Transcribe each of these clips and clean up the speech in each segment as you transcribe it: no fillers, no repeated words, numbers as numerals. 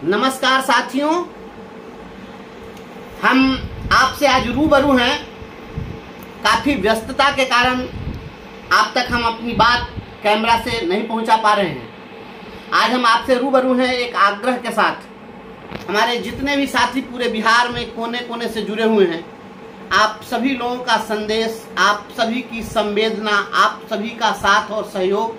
नमस्कार साथियों, हम आपसे आज रूबरू हैं। काफ़ी व्यस्तता के कारण आप तक हम अपनी बात कैमरा से नहीं पहुंचा पा रहे हैं। आज हम आपसे रूबरू हैं एक आग्रह के साथ। हमारे जितने भी साथी पूरे बिहार में कोने कोने से जुड़े हुए हैं, आप सभी लोगों का संदेश, आप सभी की संवेदना, आप सभी का साथ और सहयोग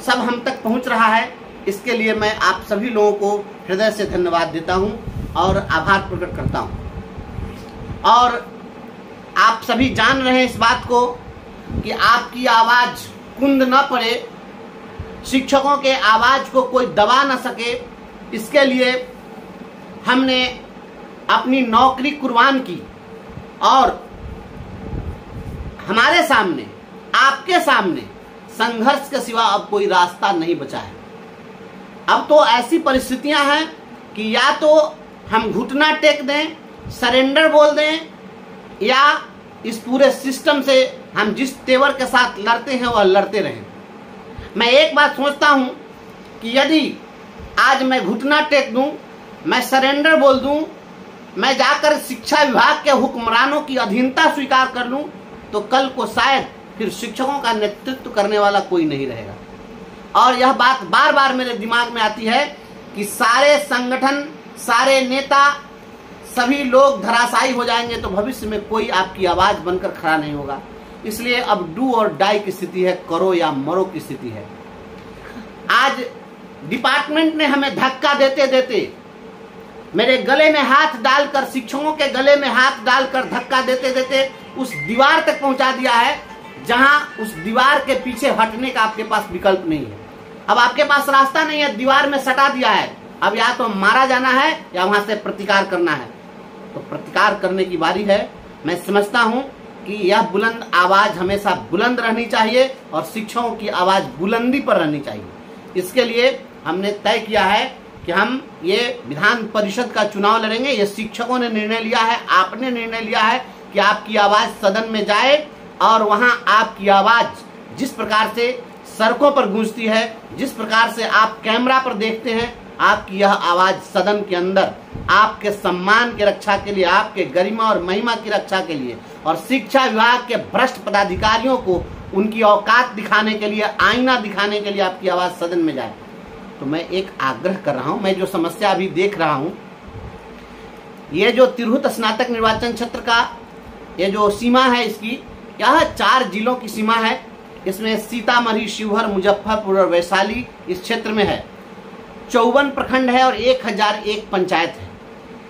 सब हम तक पहुंच रहा है। इसके लिए मैं आप सभी लोगों को हृदय से धन्यवाद देता हूं और आभार प्रकट करता हूं। और आप सभी जान रहे हैं इस बात को कि आपकी आवाज़ कुंद न पड़े, शिक्षकों के आवाज़ को कोई दबा न सके, इसके लिए हमने अपनी नौकरी कुर्बान की। और हमारे सामने, आपके सामने संघर्ष के सिवा अब कोई रास्ता नहीं बचा है। अब तो ऐसी परिस्थितियां हैं कि या तो हम घुटना टेक दें, सरेंडर बोल दें, या इस पूरे सिस्टम से हम जिस तेवर के साथ लड़ते हैं वह लड़ते रहें। मैं एक बात सोचता हूं कि यदि आज मैं घुटना टेक दूं, मैं सरेंडर बोल दूं, मैं जाकर शिक्षा विभाग के हुक्मरानों की अधीनता स्वीकार कर लूं, तो कल को शायद फिर शिक्षकों का नेतृत्व करने वाला कोई नहीं रहेगा। और यह बात बार बार मेरे दिमाग में आती है कि सारे संगठन, सारे नेता, सभी लोग धराशायी हो जाएंगे तो भविष्य में कोई आपकी आवाज बनकर खड़ा नहीं होगा। इसलिए अब डू और डाई की स्थिति है, करो या मरो की स्थिति है। आज डिपार्टमेंट ने हमें धक्का देते देते, मेरे गले में हाथ डालकर, शिक्षकों के गले में हाथ डालकर धक्का देते देते उस दीवार तक पहुंचा दिया है जहां उस दीवार के पीछे हटने का आपके पास विकल्प नहीं है। अब आपके पास रास्ता नहीं है, दीवार में सटा दिया है। अब या तो मारा जाना है या वहां से प्रतिकार करना है। तो प्रतिकार करने की बारी है। मैं समझता हूं कि यह बुलंद आवाज हमेशा बुलंद रहनी चाहिए और शिक्षकों की आवाज बुलंदी पर रहनी चाहिए। इसके लिए हमने तय किया है कि हम ये विधान परिषद का चुनाव लड़ेंगे। ये शिक्षकों ने निर्णय लिया है, आपने निर्णय लिया है कि आपकी आवाज सदन में जाए और वहां आपकी आवाज जिस प्रकार से सड़कों पर गूंजती है, जिस प्रकार से आप कैमरा पर देखते हैं, आपकी यह आवाज सदन के अंदर आपके सम्मान की रक्षा के लिए, आपके गरिमा और महिमा की रक्षा के लिए और शिक्षा विभाग के भ्रष्ट पदाधिकारियों को उनकी औकात दिखाने के लिए, आईना दिखाने के लिए आपकी आवाज सदन में जाए। तो मैं एक आग्रह कर रहा हूं। मैं जो समस्या अभी देख रहा हूं, ये जो तिरहुत स्नातक निर्वाचन क्षेत्र का ये जो सीमा है, इसकी यह 4 जिलों की सीमा है। इसमें सीतामढ़ी, शिवहर, मुजफ्फरपुर और वैशाली इस क्षेत्र में है। 54 प्रखंड है और 1001 पंचायत है।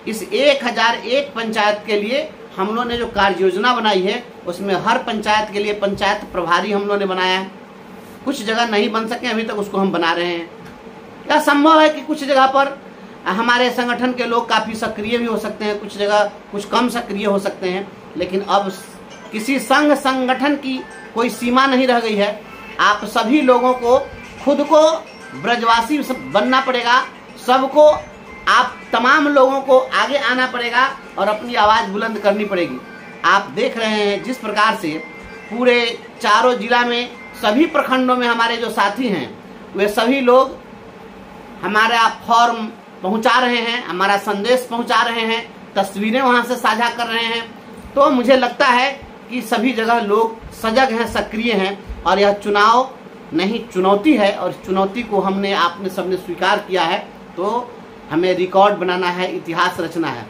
इस 1001 पंचायत के लिए हम लोगों ने जो कार्य योजना बनाई है, उसमें हर पंचायत के लिए पंचायत प्रभारी हम लोगों ने बनाया है। कुछ जगह नहीं बन सके अभी तक, उसको हम बना रहे हैं। यह संभव है कि कुछ जगह पर हमारे संगठन के लोग काफ़ी सक्रिय भी हो सकते हैं, कुछ जगह कुछ कम सक्रिय हो सकते हैं, लेकिन अब किसी संघ संगठन की कोई सीमा नहीं रह गई है। आप सभी लोगों को खुद को ब्रजवासी बनना पड़ेगा। सबको, आप तमाम लोगों को आगे आना पड़ेगा और अपनी आवाज़ बुलंद करनी पड़ेगी। आप देख रहे हैं जिस प्रकार से पूरे चारों जिला में, सभी प्रखंडों में हमारे जो साथी हैं, वे सभी लोग हमारा फॉर्म पहुंचा रहे हैं, हमारा संदेश पहुंचा रहे हैं, तस्वीरें वहां से साझा कर रहे हैं। तो मुझे लगता है कि सभी जगह लोग सजग हैं, सक्रिय हैं और यह चुनाव नहीं, चुनौती है और चुनौती को हमने, आपने सबने स्वीकार किया है। तो हमें रिकॉर्ड बनाना है, इतिहास रचना है।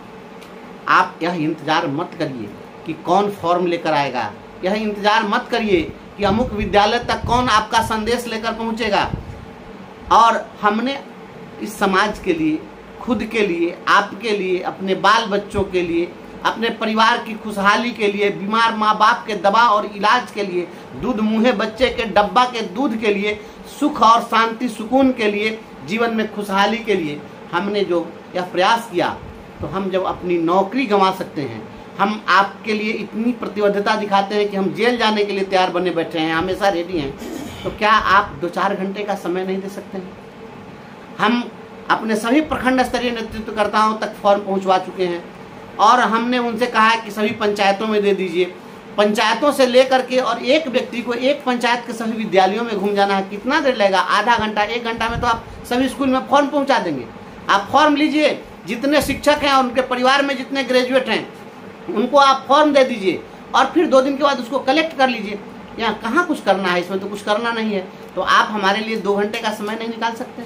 आप यह इंतजार मत करिए कि कौन फॉर्म लेकर आएगा, यह इंतजार मत करिए कि अमुक विद्यालय तक कौन आपका संदेश लेकर पहुंचेगा। और हमने इस समाज के लिए, खुद के लिए, आपके लिए, अपने बाल बच्चों के लिए, अपने परिवार की खुशहाली के लिए, बीमार माँ बाप के दवा और इलाज के लिए, दूध मुँहे बच्चे के डब्बा के दूध के लिए, सुख और शांति सुकून के लिए, जीवन में खुशहाली के लिए हमने जो यह प्रयास किया, तो हम जब अपनी नौकरी गंवा सकते हैं, हम आपके लिए इतनी प्रतिबद्धता दिखाते हैं कि हम जेल जाने के लिए तैयार बने बैठे हैं, हमेशा रेडी हैं, तो क्या आप 2-4 घंटे का समय नहीं दे सकते हैं? हम अपने सभी प्रखंड स्तरीय नेतृत्वकर्ताओं तक फॉर्म पहुंचवा चुके हैं और हमने उनसे कहा है कि सभी पंचायतों में दे दीजिए। पंचायतों से लेकर के और एक व्यक्ति को एक पंचायत के सभी विद्यालयों में घूम जाना है, कितना देर लगेगा? आधा घंटा, 1 घंटा में तो आप सभी स्कूल में फॉर्म पहुंचा देंगे। आप फॉर्म लीजिए, जितने शिक्षक हैं और उनके परिवार में जितने ग्रेजुएट हैं उनको आप फॉर्म दे दीजिए और फिर 2 दिन के बाद उसको कलेक्ट कर लीजिए। यहाँ कहाँ कुछ करना है, इसमें तो कुछ करना नहीं है। तो आप हमारे लिए 2 घंटे का समय नहीं निकाल सकते?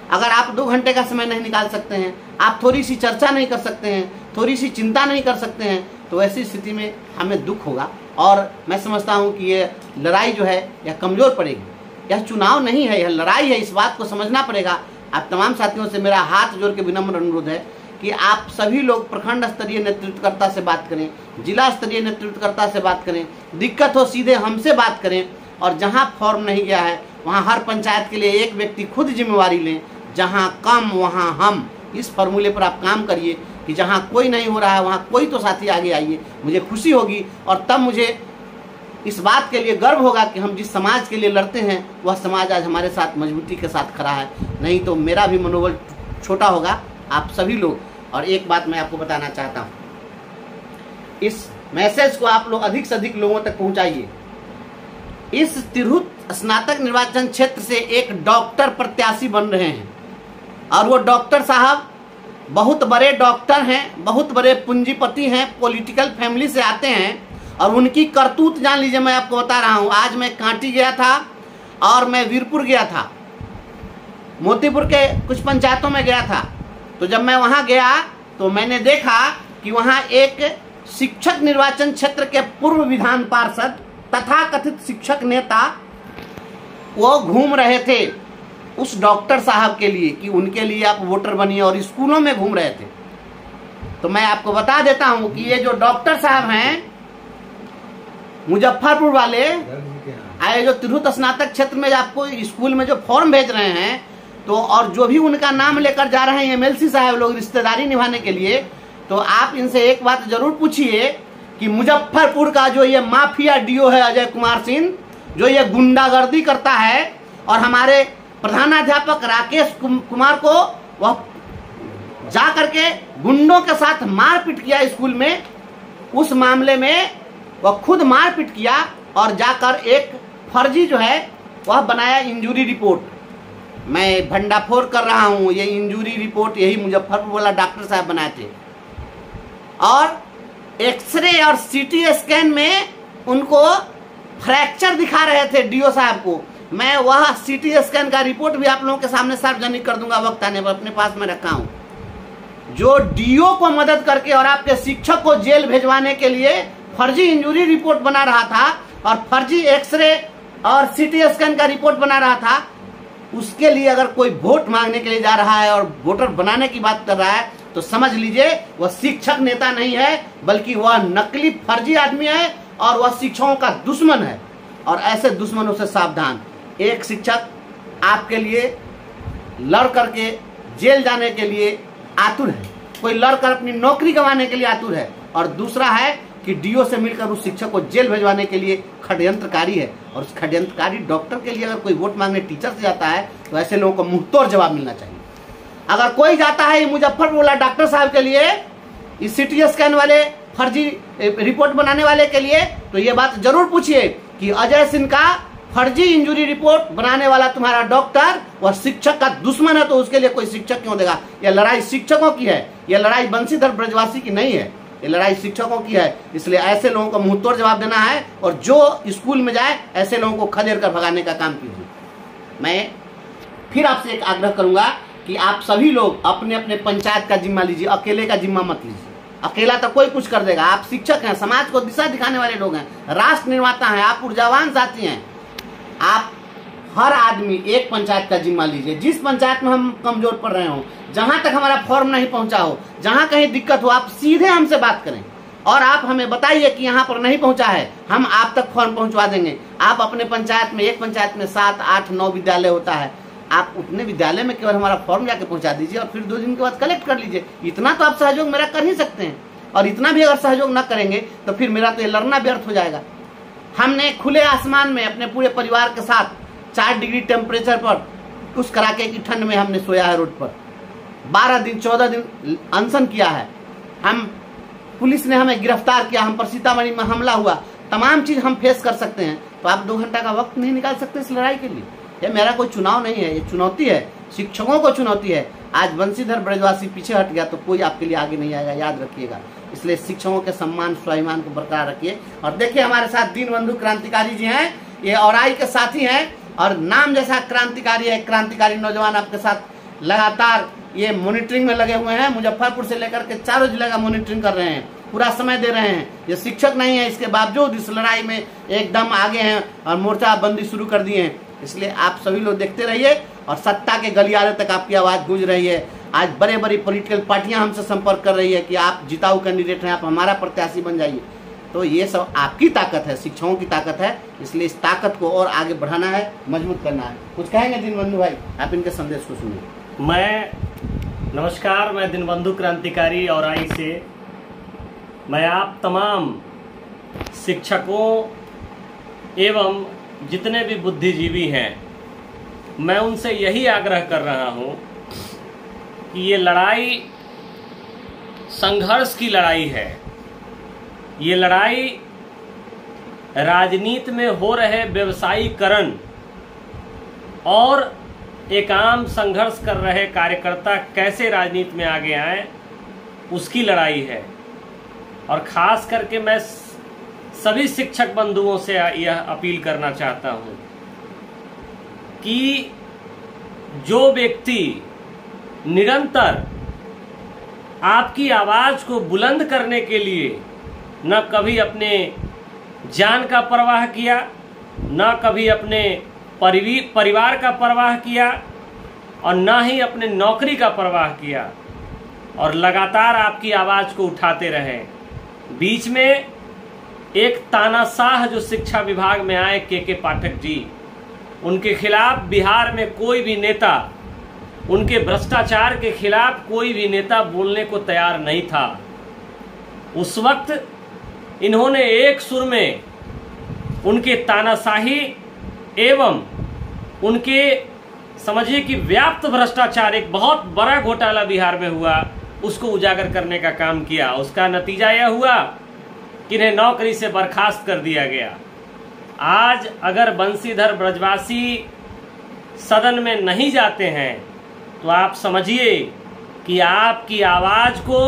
अगर आप 2 घंटे का समय नहीं निकाल सकते हैं, आप थोड़ी सी चर्चा नहीं कर सकते हैं, थोड़ी सी चिंता नहीं कर सकते हैं, तो ऐसी स्थिति में हमें दुख होगा और मैं समझता हूँ कि ये लड़ाई जो है यह कमज़ोर पड़ेगी। यह चुनाव नहीं है, यह लड़ाई है, इस बात को समझना पड़ेगा। आप तमाम साथियों से मेरा हाथ जोड़ के विनम्र अनुरोध है कि आप सभी लोग प्रखंड स्तरीय नेतृत्वकर्ता से बात करें, जिला स्तरीय नेतृत्वकर्ता से बात करें, दिक्कत हो सीधे हमसे बात करें और जहां फॉर्म नहीं गया है वहां हर पंचायत के लिए एक व्यक्ति खुद जिम्मेवारी लें। जहां कम वहां हम, इस फॉर्मूले पर आप काम करिए कि जहां कोई नहीं हो रहा है वहां कोई तो साथी आगे आइए, मुझे खुशी होगी और तब मुझे इस बात के लिए गर्व होगा कि हम जिस समाज के लिए लड़ते हैं वह समाज आज हमारे साथ मजबूती के साथ खड़ा है। नहीं तो मेरा भी मनोबल छोटा होगा, आप सभी लोग। और एक बात मैं आपको बताना चाहता हूँ, इस मैसेज को आप लोग अधिक से अधिक लोगों तक पहुंचाइए। इस तिरहुत स्नातक निर्वाचन क्षेत्र से एक डॉक्टर प्रत्याशी बन रहे हैं और वो डॉक्टर साहब बहुत बड़े डॉक्टर हैं, बहुत बड़े पूंजीपति हैं, पॉलिटिकल फैमिली से आते हैं और उनकी करतूत जान लीजिए। मैं आपको बता रहा हूँ, आज मैं कांटी गया था और मैं वीरपुर गया था, मोतीपुर के कुछ पंचायतों में गया था। तो जब मैं वहाँ गया तो मैंने देखा कि वहाँ एक शिक्षक निर्वाचन क्षेत्र के पूर्व विधान पार्षद तथा कथित शिक्षक नेता वो घूम रहे थे उस डॉक्टर साहब के लिए कि उनके लिए आप वोटर बनिए, और स्कूलों में घूम रहे थे। तो मैं आपको बता देता हूं कि ये जो डॉक्टर साहब हैं मुजफ्फरपुर वाले, आए जो तिरहुत स्नातक क्षेत्र में आपको स्कूल में जो फॉर्म भेज रहे हैं, तो और जो भी उनका नाम लेकर जा रहे हैं एमएलसी साहब लोग रिश्तेदारी निभाने के लिए, तो आप इनसे एक बात जरूर पूछिए कि मुजफ्फरपुर का जो ये माफिया डीओ है अजय कुमार सिंह, जो ये गुंडागर्दी करता है और हमारे प्रधानाध्यापक राकेश कुमार को वह जा करके गुंडों के साथ मारपीट किया स्कूल में, उस मामले में वह खुद मारपीट किया और जाकर एक फर्जी जो है वह बनाया इंजूरी रिपोर्ट। मैं भंडाफोड़ कर रहा हूं, ये इंजूरी रिपोर्ट यही मुजफ्फरपुर वाला डॉक्टर साहब बनाए थे और एक्सरे और सीटी स्कैन में उनको फ्रैक्चर दिखा रहे थे डीओ साहब को। मैं वह सीटी स्कैन का रिपोर्ट भी आप लोगों के सामने सार्वजनिक कर दूंगा वक्त आने पर, अपने पास में रखा हूं। जो डीओ को मदद करके और आपके शिक्षक को जेल भेजवाने के लिए फर्जी इंजूरी रिपोर्ट बना रहा था और फर्जी एक्सरे और सीटी स्कैन का रिपोर्ट बना रहा था, उसके लिए अगर कोई वोट मांगने के लिए जा रहा है और वोटर बनाने की बात कर रहा है तो समझ लीजिए वह शिक्षक नेता नहीं है, बल्कि वह नकली फर्जी आदमी है और वह शिक्षकों का दुश्मन है। और ऐसे दुश्मनों से सावधान। एक शिक्षक आपके लिए लड़ करके जेल जाने के लिए आतुर है, कोई लड़कर अपनी नौकरी गंवाने के लिए आतुर है, और दूसरा है कि डीओ से मिलकर उस शिक्षक को जेल भेजवाने के लिए षड्यंत्रकारी है। और उस षड्यंत्रकारी डॉक्टर के लिए अगर कोई वोट मांगने टीचर से जाता है तो ऐसे लोगों को मुंहतोड़ जवाब मिलना चाहिए। अगर कोई जाता है मुजफ्फरपुर वाला डॉक्टर साहब के लिए, इस सीटी स्कैन वाले फर्जी रिपोर्ट बनाने वाले के लिए, तो ये बात जरूर पूछिए कि अजय सिंह का फर्जी इंजरी रिपोर्ट बनाने वाला तुम्हारा डॉक्टर वह शिक्षक का दुश्मन है, तो उसके लिए कोई शिक्षक क्यों देगा? यह लड़ाई शिक्षकों की है, यह लड़ाई बंशीधर ब्रजवासी की नहीं है, ये लड़ाई शिक्षकों की है। इसलिए ऐसे लोगों को मुंहतोड़ जवाब देना है और जो स्कूल में जाए ऐसे लोगों को खदेड़ कर भगाने का काम कीजिए। मैं फिर आपसे एक आग्रह करूंगा कि आप सभी लोग अपने अपने पंचायत का जिम्मा लीजिए, अकेले का जिम्मा मत लीजिए। अकेला तो कोई कुछ कर देगा। आप शिक्षक हैं, समाज को दिशा दिखाने वाले लोग हैं, राष्ट्र निर्माता हैं, आप ऊर्जावान साथी हैं। आप हर आदमी एक पंचायत का जिम्मा लीजिए। जिस पंचायत में हम कमजोर पड़ रहे हो, जहां तक हमारा फॉर्म नहीं पहुंचा हो, जहां कहीं दिक्कत हो, आप सीधे हमसे बात करें और आप हमें बताइए कि यहाँ पर नहीं पहुंचा है, हम आप तक फॉर्म पहुंचवा देंगे। आप अपने पंचायत में, एक पंचायत में 7, 8, 9 विद्यालय होता है, आप उतने विद्यालय में केवल हमारा फॉर्म जाके पहुंचा दीजिए और फिर 2 दिन के बाद कलेक्ट कर लीजिए। इतना तो आप सहयोग मेरा कर ही सकते हैं, और इतना भी अगर सहयोग न करेंगे तो फिर मेरा तो ये लड़ना व्यर्थ हो जाएगा। हमने खुले आसमान में अपने पूरे परिवार के साथ 4 डिग्री टेम्परेचर पर उस कड़ाके की ठंड में हमने सोया है रोड पर, 12 दिन 14 दिन अनशन किया है। हम पुलिस ने हमें गिरफ्तार किया, हम पर सीतामढ़ी में हमला हुआ, तमाम चीज हम फेस कर सकते हैं। तो आप 2 घंटा का वक्त नहीं निकाल सकते इस लड़ाई के लिए? ये मेरा कोई चुनाव नहीं है, ये चुनौती है, शिक्षकों को चुनौती है। आज बंशीधर ब्रजवासी पीछे हट गया तो कोई आपके लिए आगे नहीं आएगा, याद रखिएगा। इसलिए शिक्षकों के सम्मान स्वाभिमान को बरकरार रखिए। और देखिए हमारे साथ दीनबंधु क्रांतिकारी जी हैं, ये औराई के साथी हैं और नाम जैसा क्रांतिकारी है, क्रांतिकारी नौजवान आपके साथ लगातार ये मॉनिटरिंग में लगे हुए हैं। मुजफ्फरपुर से लेकर के चारों जिले का मॉनिटरिंग कर रहे हैं, पूरा समय दे रहे हैं। ये शिक्षक नहीं है, इसके बावजूद इस लड़ाई में एकदम आगे हैं और मोर्चाबंदी शुरू कर दिए हैं। इसलिए आप सभी लोग देखते रहिए और सत्ता के गलियारे तक आपकी आवाज गूंज रही है। आज बड़े बड़ी पॉलिटिकल पार्टियां हमसे संपर्क कर रही है कि आप जिताऊ कैंडिडेट हैं, आप हमारा प्रत्याशी बन जाइए। तो ये सब आपकी ताकत है, शिक्षकों की ताकत है। इसलिए इस ताकत को और आगे बढ़ाना है, मजबूत करना है। कुछ कहेंगे दीनबंधु भाई, आप इनके संदेश को सुनिए। नमस्कार, मैं दीनबंधु क्रांतिकारी औराई से मैं आप तमाम शिक्षकों एवं जितने भी बुद्धिजीवी हैं, मैं उनसे यही आग्रह कर रहा हूं कि ये लड़ाई संघर्ष की लड़ाई है। ये लड़ाई राजनीति में हो रहे व्यवसायीकरण और एक आम संघर्ष कर रहे कार्यकर्ता कैसे राजनीति में आगे आए, उसकी लड़ाई है। और खास करके मैं सभी शिक्षक बंधुओं से यह अपील करना चाहता हूं कि जो व्यक्ति निरंतर आपकी आवाज को बुलंद करने के लिए न कभी अपने जान का परवाह किया, न कभी अपने परिवार का परवाह किया और न ही अपने नौकरी का परवाह किया और लगातार आपकी आवाज को उठाते रहे। बीच में एक तानाशाह जो शिक्षा विभाग में आए के पाठक जी, उनके खिलाफ बिहार में कोई भी नेता, उनके भ्रष्टाचार के खिलाफ कोई भी नेता बोलने को तैयार नहीं था। उस वक्त इन्होंने एक सुर में उनके तानाशाही एवं उनके समझिए कि व्याप्त भ्रष्टाचार, एक बहुत बड़ा घोटाला बिहार में हुआ, उसको उजागर करने का काम किया। उसका नतीजा यह हुआ कि इन्हें नौकरी से बर्खास्त कर दिया गया। आज अगर बंशीधर ब्रजवासी सदन में नहीं जाते हैं तो आप समझिए कि आपकी आवाज को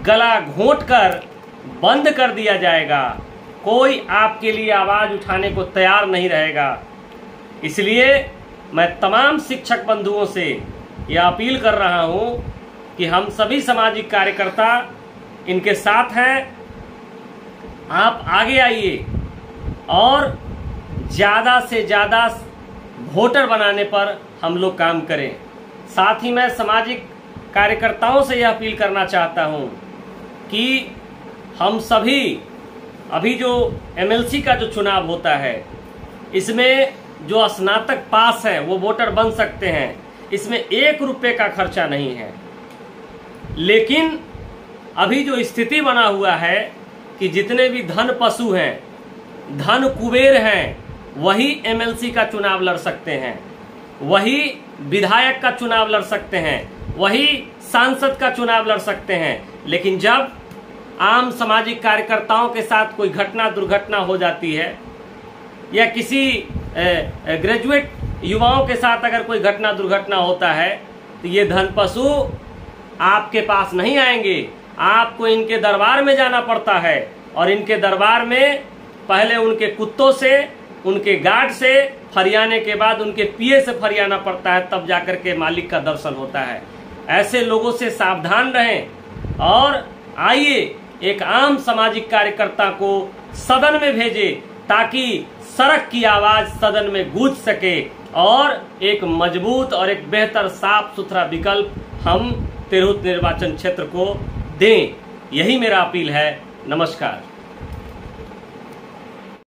गला घोंटकर बंद कर दिया जाएगा। कोई आपके लिए आवाज उठाने को तैयार नहीं रहेगा। इसलिए मैं तमाम शिक्षक बंधुओं से यह अपील कर रहा हूं कि हम सभी सामाजिक कार्यकर्ता इनके साथ हैं। आप आगे आइए और ज़्यादा से ज़्यादा वोटर बनाने पर हम लोग काम करें। साथ ही मैं सामाजिक कार्यकर्ताओं से यह अपील करना चाहता हूं कि हम सभी अभी जो एमएलसी का जो चुनाव होता है, इसमें जो स्नातक पास है वो वोटर बन सकते हैं। इसमें 1 रुपये का खर्चा नहीं है। लेकिन अभी जो स्थिति बना हुआ है कि जितने भी धन पशु हैं, धन कुबेर हैं, वही एमएलसी का चुनाव लड़ सकते हैं, वही विधायक का चुनाव लड़ सकते हैं, वही सांसद का चुनाव लड़ सकते हैं। लेकिन जब आम सामाजिक कार्यकर्ताओं के साथ कोई घटना दुर्घटना हो जाती है या किसी ग्रेजुएट युवाओं के साथ अगर कोई घटना दुर्घटना होता है तो ये धन पशु आपके पास नहीं आएंगे। आपको इनके दरबार में जाना पड़ता है और इनके दरबार में पहले उनके कुत्तों से, उनके गार्ड से फरियाने के बाद उनके पीए से फरियाना पड़ता है, तब जाकर के मालिक का दर्शन होता है। ऐसे लोगों से सावधान रहें और आइए एक आम सामाजिक कार्यकर्ता को सदन में भेजें ताकि सड़क की आवाज सदन में गूंज सके और एक मजबूत और एक बेहतर साफ सुथरा विकल्प हम तिरहुत निर्वाचन क्षेत्र को दें। यही मेरा अपील है। नमस्कार।